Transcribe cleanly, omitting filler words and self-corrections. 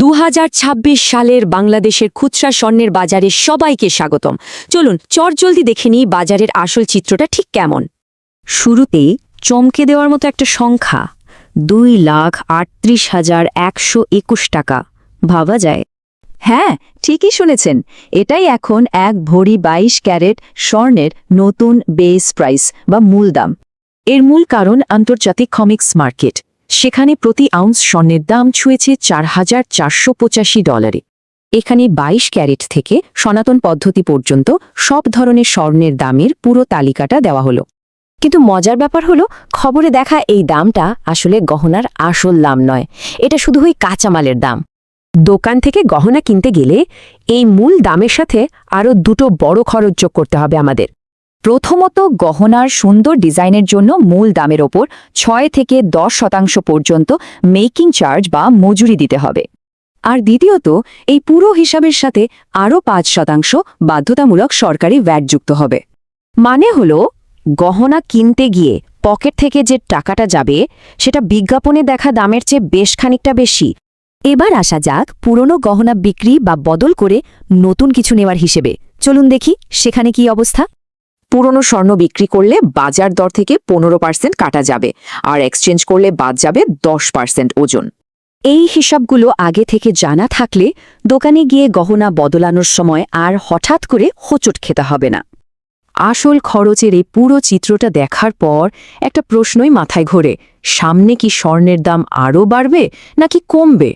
2026 সালের বাংলাদেশের খুচরা স্বর্ণের বাজারে সবাইকে স্বাগতম। চলুন চটজলদি দেখে নিই বাজারের আসল চিত্রটা ঠিক কেমন। শুরুতেই চমকে দেওয়ার মতো একটা সংখ্যা, 2,38,121 টাকা। ভাবা যায়? হ্যাঁ, ঠিকই শুনেছেন, এটাই এখন এক ভরি 22 ক্যারেট স্বর্ণের নতুন বেস প্রাইস বা মূল দাম। এর মূল কারণ আন্তর্জাতিক কমিক্স মার্কেট। সেখানে প্রতি আউন্স স্বর্ণের দাম ছুঁয়েছে $4,485। এখানে 22 ক্যারেট থেকে সনাতন পদ্ধতি পর্যন্ত সব ধরনের স্বর্ণের দামের পুরো তালিকাটা দেওয়া হলো। কিন্তু মজার ব্যাপার হলো, খবরে দেখা এই দামটা আসলে গহনার আসল দাম নয়, এটা শুধুই কাঁচামালের দাম। দোকান থেকে গহনা কিনতে গেলে এই মূল দামের সাথে আরও দুটো বড় খরচ যোগ করতে হবে আমাদের। প্রথমত, গহনার সুন্দর ডিজাইনের জন্য মূল দামের ওপর 6 থেকে 10% পর্যন্ত মেকিং চার্জ বা মজুরি দিতে হবে। আর দ্বিতীয়ত, এই পুরো হিসাবের সাথে আরও 5% বাধ্যতামূলক সরকারি ভ্যাট যুক্ত হবে। মানে হলো, গহনা কিনতে গিয়ে পকেট থেকে যে টাকাটা যাবে সেটা বিজ্ঞাপনে দেখা দামের চেয়ে বেশ খানিকটা বেশি। এবার আসা যাক পুরনো গহনা বিক্রি বা বদল করে নতুন কিছু নেওয়ার হিসেবে। চলুন দেখি সেখানে কি অবস্থা। পুরনো স্বর্ণ বিক্রি করলে বাজার দর থেকে 15% কাটা যাবে, আর এক্সচেঞ্জ করলে বাদ যাবে 10% ওজন। এই হিসাবগুলো আগে থেকে জানা থাকলে দোকানে গিয়ে গহনা বদলানোর সময় আর হঠাৎ করে হোঁচট খেতে হবে না। আসল খরচের এই পুরো চিত্রটা দেখার পর একটা প্রশ্নই মাথায় ঘোরে, সামনে কি স্বর্ণের দাম আরও বাড়বে নাকি কমবে?